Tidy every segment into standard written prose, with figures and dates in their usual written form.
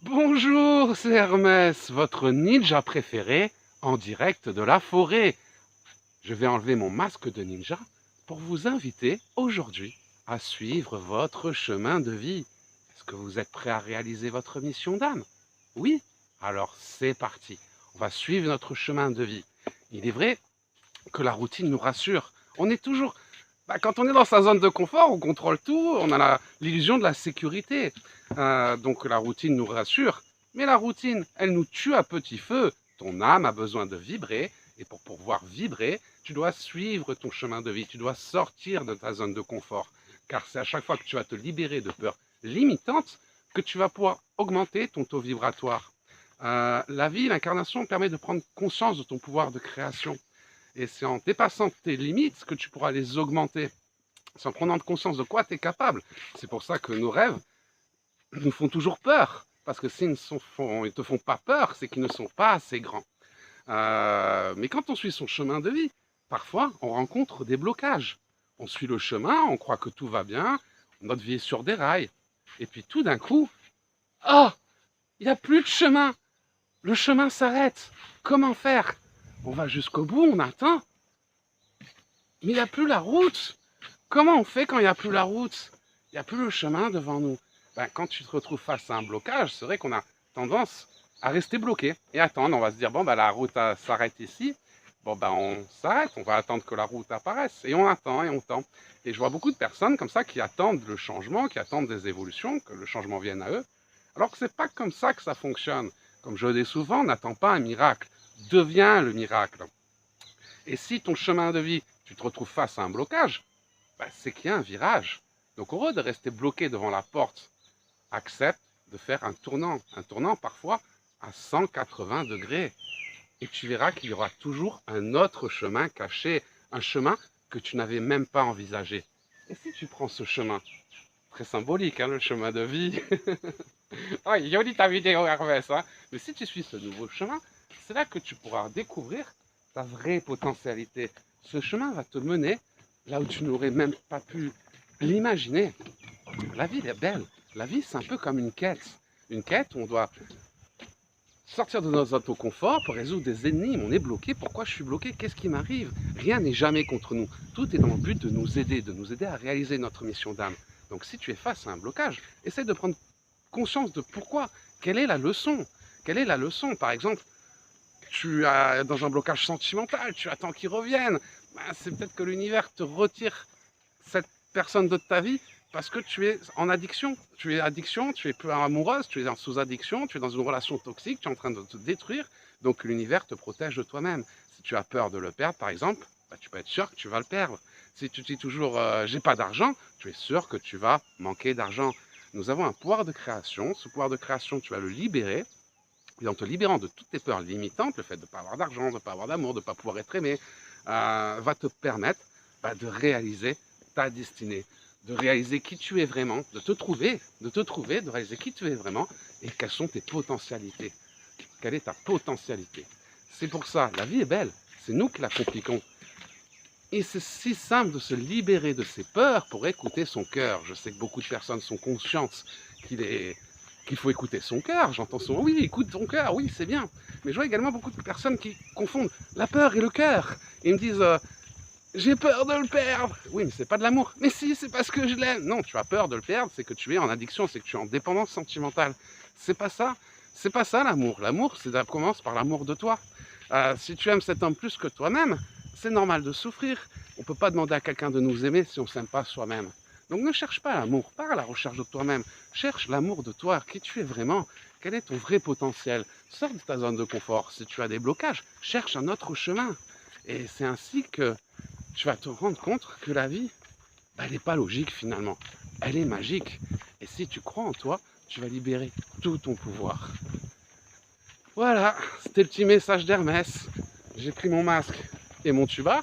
Bonjour, c'est Hermès, votre ninja préféré, en direct de la forêt. Je vais enlever mon masque de ninja pour vous inviter aujourd'hui à suivre votre chemin de vie. Est-ce que vous êtes prêt à réaliser votre mission d'âme? Oui? Alors c'est parti. On va suivre notre chemin de vie. Il est vrai que la routine nous rassure. On est toujours... quand on est dans sa zone de confort, on contrôle tout, on a l'illusion de la sécurité. Donc la routine nous rassure, mais la routine, elle nous tue à petit feu. Ton âme a besoin de vibrer, et pour pouvoir vibrer, tu dois suivre ton chemin de vie, tu dois sortir de ta zone de confort. Car c'est à chaque fois que tu vas te libérer de peurs limitantes que tu vas pouvoir augmenter ton taux vibratoire. La vie, l'incarnation permet de prendre conscience de ton pouvoir de création. Et c'est en dépassant tes limites que tu pourras les augmenter. C'est en prenant conscience de quoi tu es capable. C'est pour ça que nos rêves nous font toujours peur. Parce que s'ils ne te font pas peur, c'est qu'ils ne sont pas assez grands. Mais quand on suit son chemin de vie, parfois on rencontre des blocages. On suit le chemin, on croit que tout va bien, notre vie est sur des rails. Et puis tout d'un coup, oh, il n'y a plus de chemin. Le chemin s'arrête. Comment faire? On va jusqu'au bout, on attend. Mais il n'y a plus la route. Comment on fait quand il n'y a plus la route? Il n'y a plus le chemin devant nous. Quand tu te retrouves face à un blocage, c'est vrai qu'on a tendance à rester bloqué et attendre. On va se dire, bon, la route s'arrête ici. Bon, on s'arrête, on va attendre que la route apparaisse. Et on attend et on tend. Et je vois beaucoup de personnes comme ça qui attendent le changement, qui attendent des évolutions, que le changement vienne à eux. Alors que ce n'est pas comme ça que ça fonctionne. Comme je le dis souvent, n'attends pas un miracle. Deviens le miracle. Et si ton chemin de vie, tu te retrouves face à un blocage, c'est qu'il y a un virage. Donc au lieu de rester bloqué devant la porte, accepte de faire un tournant parfois à 180 degrés. Et tu verras qu'il y aura toujours un autre chemin caché, un chemin que tu n'avais même pas envisagé. Et si tu prends ce chemin, très symbolique, le chemin de vie. Oh, jolie ta vidéo, Hermès, hein. Mais si tu suis ce nouveau chemin, c'est là que tu pourras découvrir ta vraie potentialité. Ce chemin va te mener là où tu n'aurais même pas pu l'imaginer. La vie est belle. La vie, c'est un peu comme une quête. Une quête où on doit sortir de notre zone de confort pour résoudre des énigmes. On est bloqué. Pourquoi je suis bloqué? Qu'est-ce qui m'arrive? Rien n'est jamais contre nous. Tout est dans le but de nous aider à réaliser notre mission d'âme. Donc si tu es face à un blocage, essaie de prendre conscience de pourquoi. Quelle est la leçon? Quelle est la leçon? Par exemple, tu es dans un blocage sentimental, tu attends qu'il revienne. C'est peut-être que l'univers te retire cette personne de ta vie parce que tu es en addiction. Tu es plus amoureuse, tu es sous addiction, tu es dans une relation toxique, tu es en train de te détruire. Donc l'univers te protège de toi-même. Si tu as peur de le perdre, par exemple, tu peux être sûr que tu vas le perdre. Si tu dis toujours j'ai pas d'argent, tu es sûr que tu vas manquer d'argent. Nous avons un pouvoir de création. Ce pouvoir de création, tu vas le libérer. Et en te libérant de toutes tes peurs limitantes, le fait de ne pas avoir d'argent, de ne pas avoir d'amour, de ne pas pouvoir être aimé, va te permettre de réaliser ta destinée, de réaliser qui tu es vraiment, de te trouver, de réaliser qui tu es vraiment et quelles sont tes potentialités. Quelle est ta potentialité? C'est pour ça, la vie est belle, c'est nous qui la compliquons. Et c'est si simple de se libérer de ses peurs pour écouter son cœur. Je sais que beaucoup de personnes sont conscientes qu'il faut écouter son cœur. J'entends souvent, oui, écoute ton cœur, oui, c'est bien. Mais je vois également beaucoup de personnes qui confondent la peur et le cœur. Ils me disent, j'ai peur de le perdre. Oui, mais c'est pas de l'amour. Mais si, c'est parce que je l'aime. Non, tu as peur de le perdre, c'est que tu es en addiction, c'est que tu es en dépendance sentimentale. C'est pas ça. C'est pas ça l'amour. L'amour, ça commence par l'amour de toi. Si tu aimes cet homme plus que toi-même, c'est normal de souffrir. On ne peut pas demander à quelqu'un de nous aimer si on ne s'aime pas soi-même. Donc ne cherche pas l'amour, pars à la recherche de toi-même. Cherche l'amour de toi, qui tu es vraiment, quel est ton vrai potentiel. Sors de ta zone de confort. Si tu as des blocages, cherche un autre chemin. Et c'est ainsi que tu vas te rendre compte que la vie, elle n'est pas logique finalement. Elle est magique. Et si tu crois en toi, tu vas libérer tout ton pouvoir. Voilà, c'était le petit message d'Hermès. J'ai pris mon masque et mon tuba.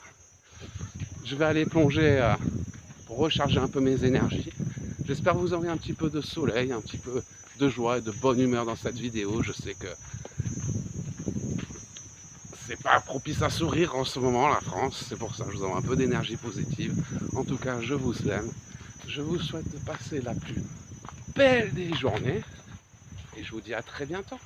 Je vais aller plonger pour recharger un peu mes énergies. J'espère que vous aurez un petit peu de soleil, un petit peu de joie et de bonne humeur dans cette vidéo. Je sais que c'est pas propice à sourire en ce moment, la France. C'est pour ça que je vous envoie un peu d'énergie positive. En tout cas, je vous aime. Je vous souhaite de passer la plus belle des journées. et je vous dis à très bientôt.